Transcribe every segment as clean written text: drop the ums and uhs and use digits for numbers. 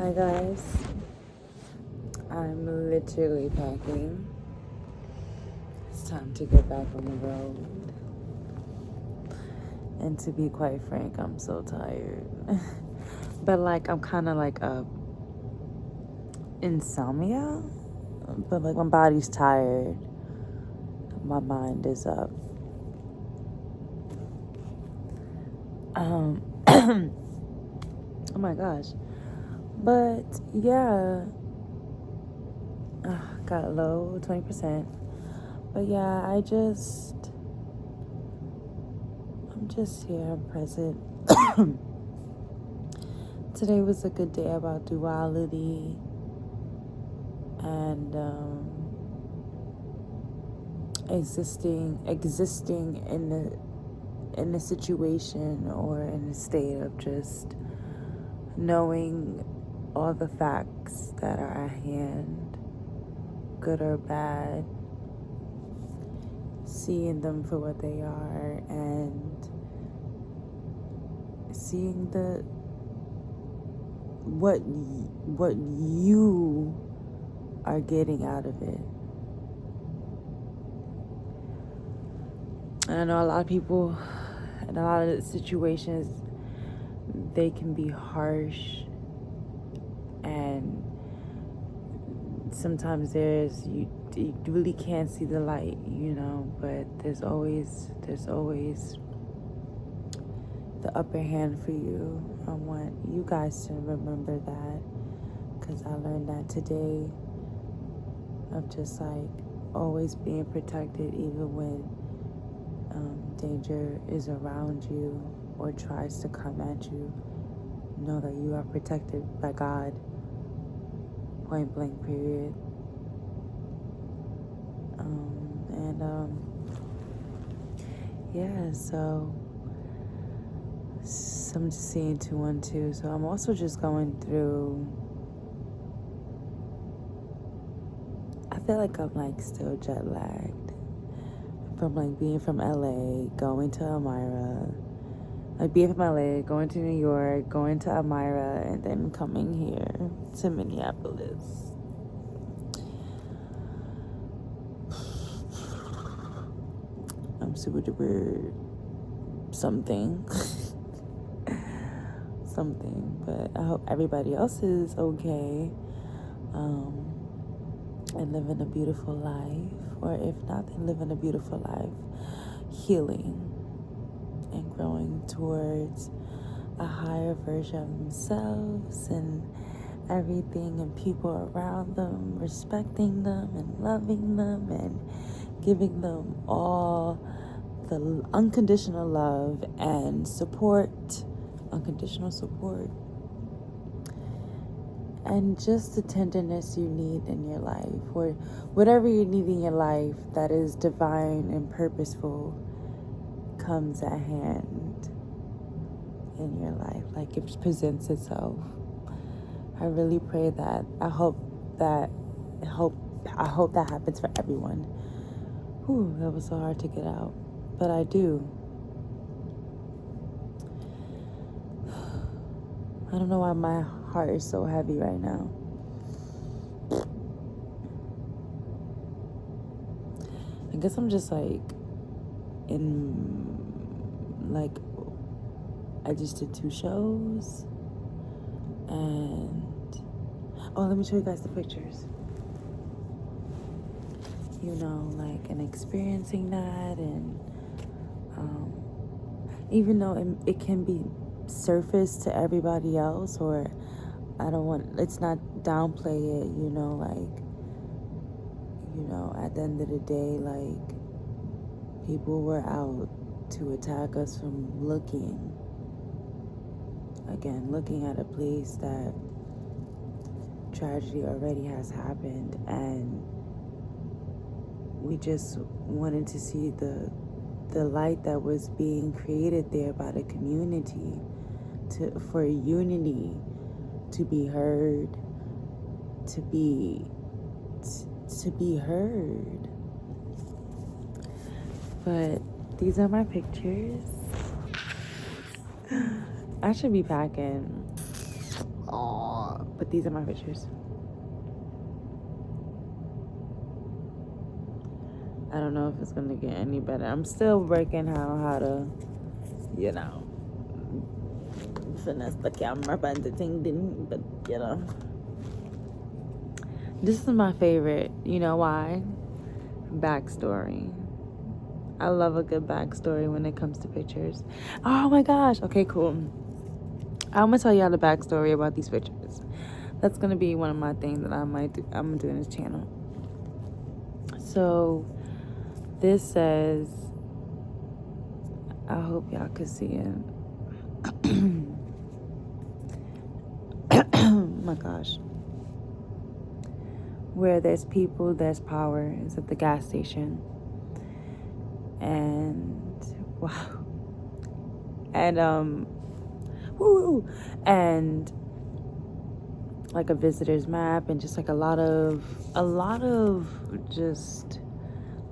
Hi guys, I'm literally packing. It's time to get back on the road. And to be quite frank, I'm so tired. But I'm kind of insomnia. But my body's tired. My mind is up. Oh my gosh. But yeah, got low 20%. But yeah, I'm just here, I'm present. Today was a good day about duality and existing in a situation or in a state of just knowing all the facts that are at hand, good or bad, seeing them for what they are and seeing what you are getting out of it. And I know a lot of people in a lot of situations, they can be harsh, and sometimes you really can't see the light, but there's always the upper hand for you. I want you guys to remember that, because I learned that today, of just always being protected even when danger is around you or tries to come at you. Know that you are protected by God, point blank period. Yeah, so I'm just seeing 212. So I'm also just going through, I feel like I'm still jet lagged from being from LA, going to Elmira, being from LA, going to New York, going to Elmira, and then coming here to Minneapolis. I'm super duper something. But I hope everybody else is okay and living a beautiful life, or if not, then living a beautiful life, healing and growing towards a higher version of themselves and everything, and people around them, respecting them and loving them and giving them all the unconditional love and support, unconditional support, and just the tenderness you need in your life, or whatever you need in your life that is divine and purposeful comes at hand in your life, it presents itself. I really pray that. I hope that happens for everyone. Whew, that was so hard to get out, but I do. I don't know why my heart is so heavy right now. I guess I'm just I just did 2 shows, and let me show you guys the pictures. And experiencing that, and even though it can be surface to everybody else, or let's not downplay it, at the end of the day, people were out to attack us from looking at a place that tragedy already has happened, and we just wanted to see the light that was being created there by the community, for unity to be heard, to be heard. But these are my pictures. I should be packing. Oh, but these are my pictures. I don't know if it's gonna get any better. I'm still working how to, finesse the camera and the thing, but this is my favorite. You know why? Backstory. I love a good backstory when it comes to pictures. Oh my gosh. Okay, cool. I'm gonna tell y'all the backstory about these pictures. That's gonna be one of my things that I'm gonna do in this channel. So this says, I hope y'all can see it. Oh my gosh. Where there's people, there's power. It's at the gas station. And wow. And woo, and like a visitor's map, and just like a lot of just,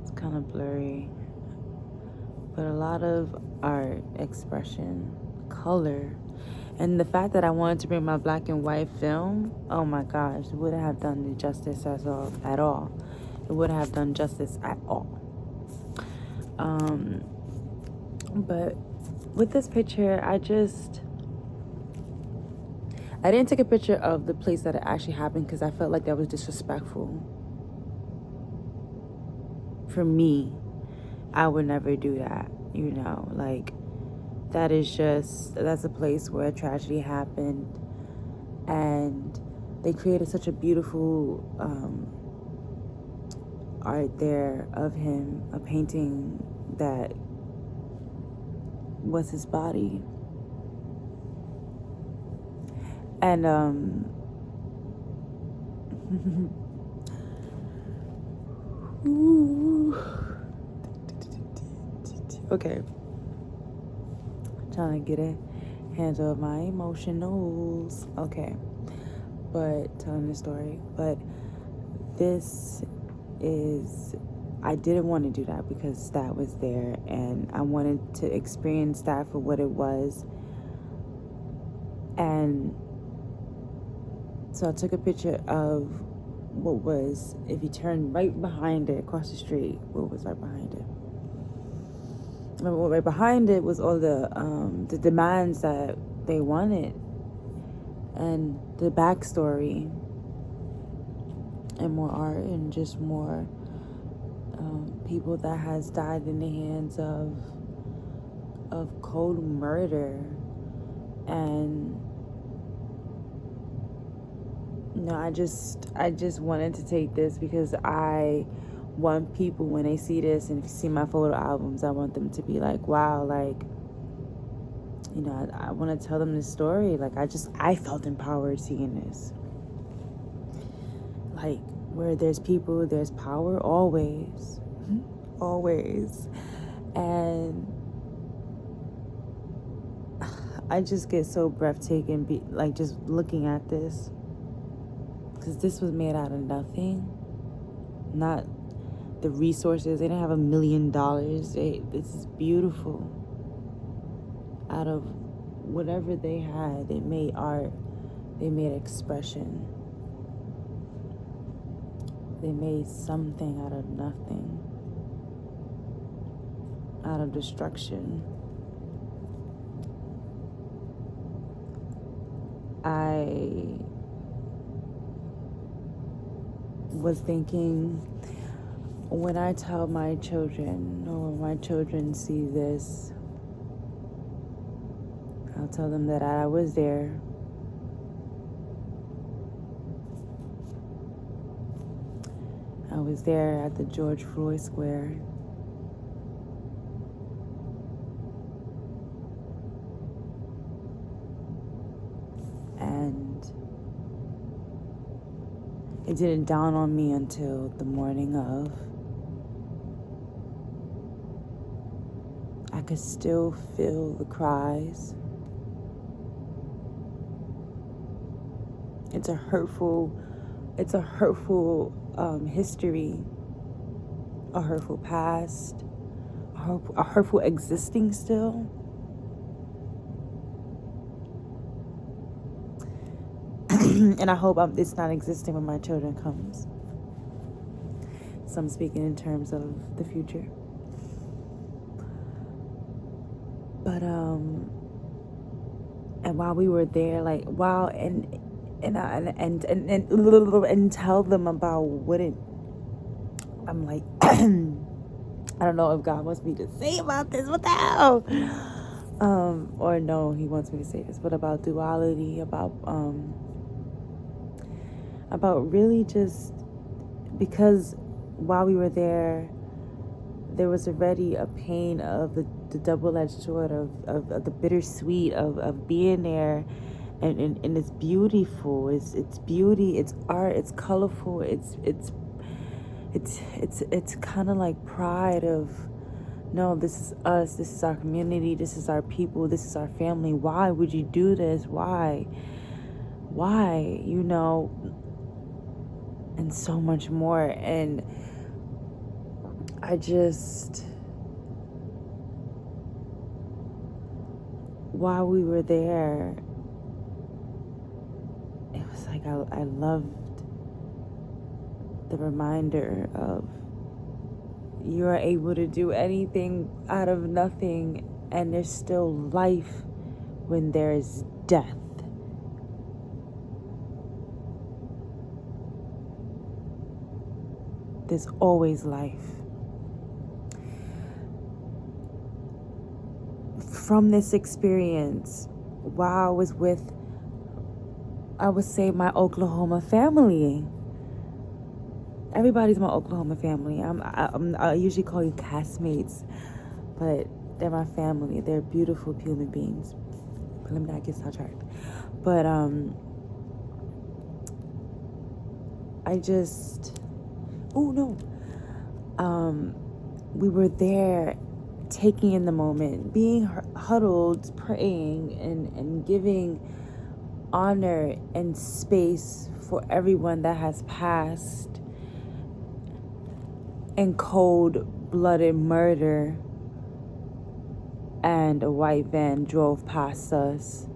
it's kind of blurry, but a lot of art, expression, color. And the fact that I wanted to bring my black and white film, oh my gosh, it wouldn't have done the justice at all. It wouldn't have done justice at all. But with this picture, I didn't take a picture of the place that it actually happened because I felt like that was disrespectful. For me, I would never do that, like, that's a place where a tragedy happened, and they created such a beautiful art there of him, a painting that was his body. And okay, trying to get a handle of my emotionals. Okay, but telling the story. But this is, I didn't want to do that because that was there, and I wanted to experience that for what it was. And so I took a picture of what was, if you turn right behind it, across the street, what was right behind it? Right behind it was all the demands that they wanted, and the backstory, and more art, and just more people that has died in the hands of cold murder. And I just wanted to take this because I want people, when they see this, and if you see my photo albums, I want them to be like, wow, like, I want to tell them this story. Like, I felt empowered seeing this. Like, where there's people, there's power, always. Always. And I just get so breathtaking, like, just looking at this. Because this was made out of nothing. Not the resources. They didn't have $1 million. This is beautiful. Out of whatever they had, they made art. They made expression. They made something out of nothing. Out of destruction. I was thinking, when I tell my children, or my children see this, I'll tell them that I was there. I was there at the George Floyd Square. And it didn't dawn on me until the morning of. I could still feel the cries. It's a hurtful history, a hurtful past, a hurtful existing still. And I hope it's not existing when my children comes. So I'm speaking in terms of the future. But and while we were there, like wow, and tell them about what it. I'm like, I don't know if God wants me to say about this. What the hell? Or no, He wants me to say this. But about duality, about really just because while we were there was already a pain of the double-edged sword of the bittersweet of being there, and it's beautiful, it's beauty, it's art, it's colorful, it's kind of like pride of, no, this is us, this is our community, this is our people, this is our family. Why would you do this? Why, and so much more. And I just, while we were there, it was like I loved the reminder of you are able to do anything out of nothing, and there's still life when there is death. There's always life. From this experience, while I was with, I would say, my Oklahoma family. Everybody's my Oklahoma family. I usually call you castmates, but they're my family. They're beautiful human beings. But let me not get sidetracked. But we were there, taking in the moment, being huddled, praying, and giving honor and space for everyone that has passed in cold-blooded murder, and a white van drove past us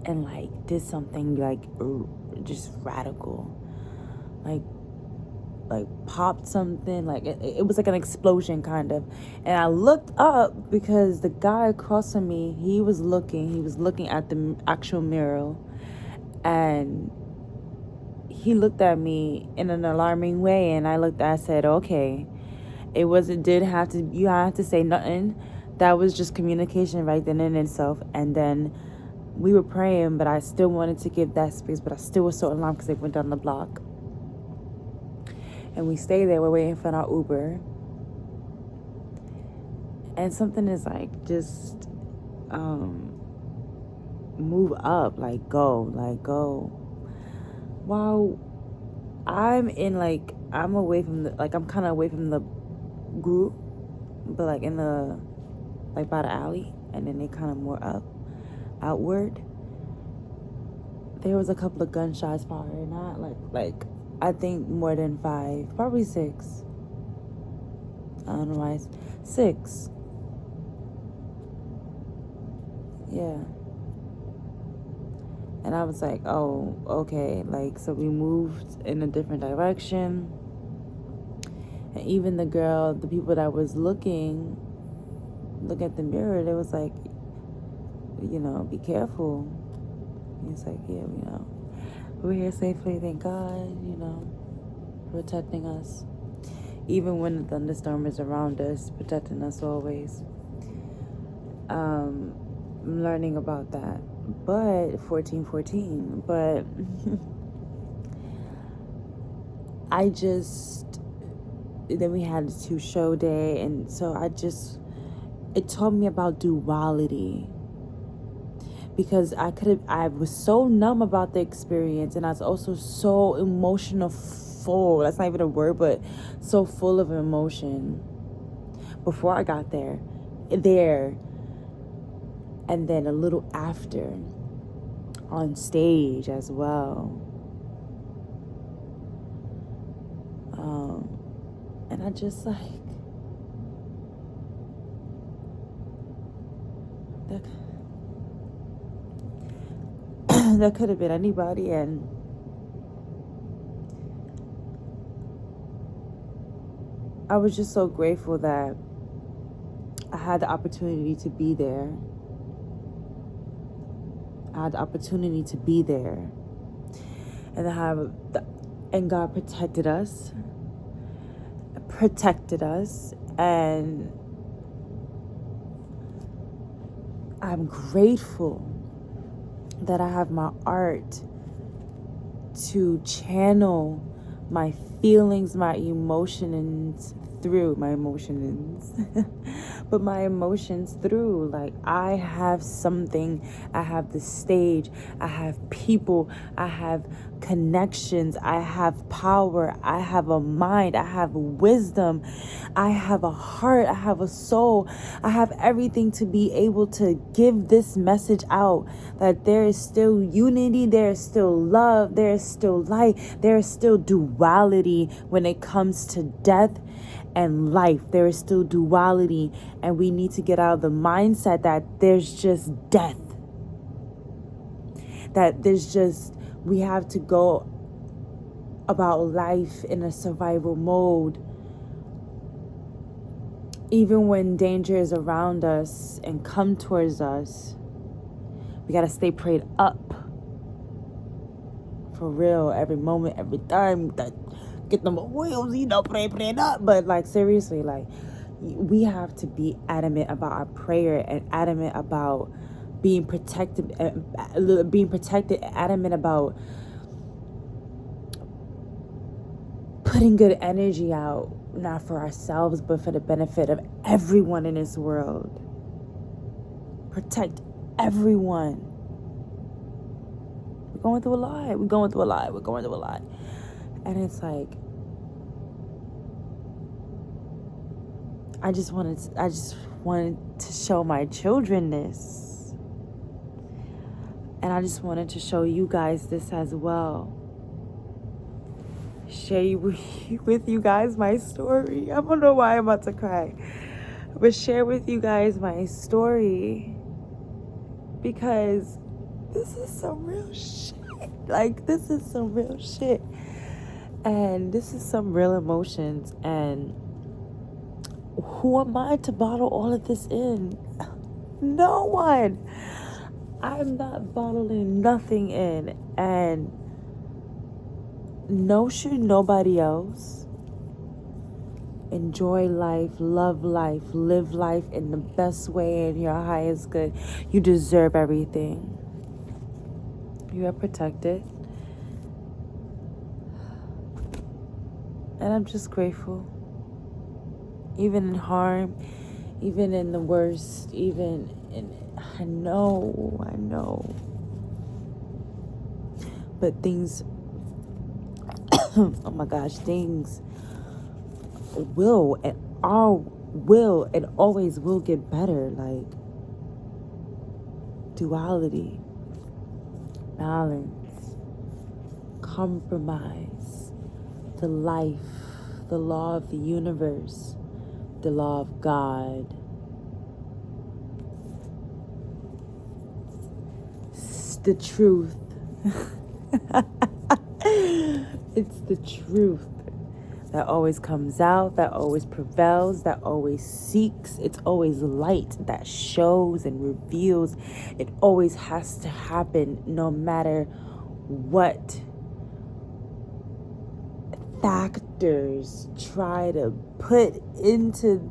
and like did something like just radical, like popped something, like it was like an explosion kind of. And I looked up because the guy across from me, he was looking at the actual mural, and he looked at me in an alarming way, and I said, okay, you have to say nothing. That was just communication right then in itself. And then we were praying, but I still wanted to give that space, but I still was so alarmed because they went down the block. And we stayed there, we're waiting for our Uber. And something is like, just move up, like go. While I'm away from I'm kind of away from the group, but like in the, like by the alley, and then they kind of more outward. There was a couple of gunshots fired, not like I think more than 5, probably 6. I don't know why. 6. Yeah. And I was like, oh, okay. Like, so we moved in a different direction. And even the people that was look at the mirror, they was like, be careful. He's like, yeah, we're here safely, thank God, protecting us. Even when the thunderstorm is around us, protecting us always. I'm learning about that. But 1414. But then we had a 2 show day, and so it taught me about duality. Because I was so numb about the experience, and I was also so emotional full. That's not even a word, but so full of emotion before I got there, and then a little after, on stage as well. And I just That could have been anybody. And I was just so grateful that I had the opportunity to be there. I had the opportunity to be there. And God protected us. And I'm grateful that I have my art to channel my feelings, my emotions through. Like, I have something, I have the stage, I have people, I have connections, I have power, I have a mind, I have wisdom, I have a heart, I have a soul, I have everything to be able to give this message out, that there is still unity, there is still love, there is still light, there is still duality when it comes to death and life. There is still duality, and we need to get out of the mindset that there's just death, that we have to go about life in a survival mode, even when danger is around us and come towards us. We gotta stay prayed up, for real, every moment, every time. Get them oils, prayed up. But like, seriously, like, we have to be adamant about our prayer, and adamant about being protected, adamant about putting good energy out, not for ourselves, but for the benefit of everyone in this world. Protect everyone. We're going through a lot. And it's like, I just wanted to show my children this. And I just wanted to show you guys this as well. Share with you guys my story. I don't know why I'm about to cry. But share with you guys my story. Because this is some real shit. Like, this is some real shit. And this is some real emotions. And who am I to bottle all of this in? No one. I'm not bottling nothing in. And no, should nobody else. Enjoy life, love life, live life in the best way, and your highest good. You deserve everything. You are protected. And I'm just grateful. Even in harm, even in the worst, I know. But things, oh my gosh, things will and always will get better. Like, duality, balance, compromise, the life, the law of the universe, the law of God. It's the truth. It's the truth that always comes out, that always prevails, that always seeks. It's always light that shows and reveals. It always has to happen, no matter what factors try to put into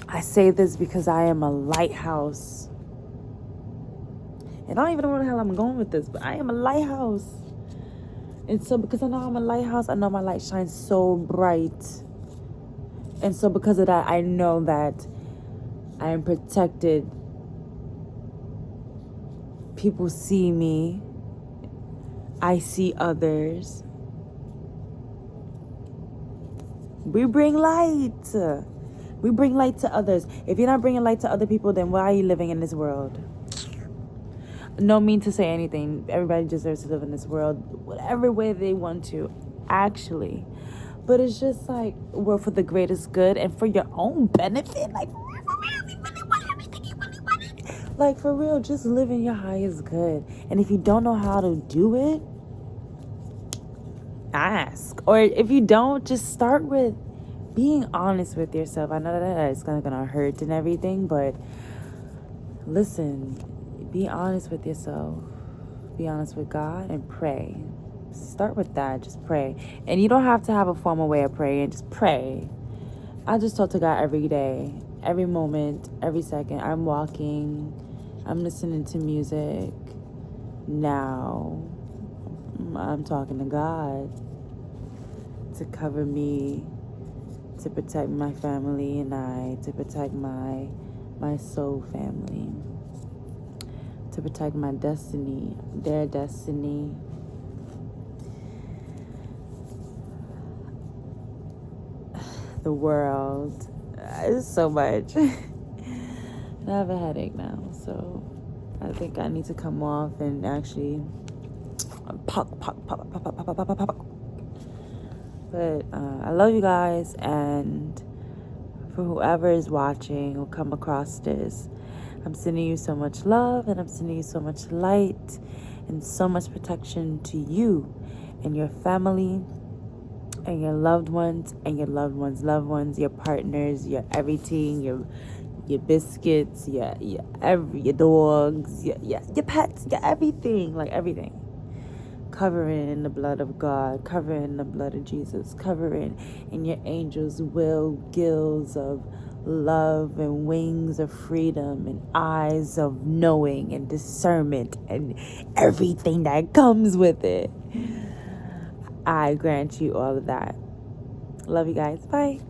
I say this because I am a lighthouse. And I don't even know where the hell I'm going with this, but I am a lighthouse. And so because I know I'm a lighthouse, I know my light shines so bright. And so because of that, I know that I am protected. People see me. I see others. We bring light. We bring light to others. If you're not bringing light to other people, then why are you living in this world? No mean to say anything. Everybody deserves to live in this world whatever way they want to, actually. But it's just like, we're for the greatest good and for your own benefit. Like, Like, for real, just living your highest good. And if you don't know how to do it, ask. Or if you don't, just start with being honest with yourself. I know that it's gonna hurt and everything, but listen, be honest with yourself. Be honest with God and pray. Start with that. Just pray. And you don't have to have a formal way of praying. Just pray. I just talk to God every day, every moment, every second. I'm walking. I'm listening to music. Now, I'm talking to God to cover me, to protect my family and I, to protect my soul family, to protect my destiny, their destiny. The world. It's so much. And I have a headache now, so I think I need to come off and actually pop. But I love you guys, and for whoever is watching or come across this, I'm sending you so much love, and I'm sending you so much light and so much protection to you and your family and your loved ones and your loved ones' loved ones, your partners, your everything, your biscuits, your dogs, your pets, your everything, like everything. Cover it in the blood of God, cover it in the blood of Jesus, cover it in your angels' gills of love and wings of freedom and eyes of knowing and discernment and everything that comes with it. I grant you all of that. Love you guys. Bye.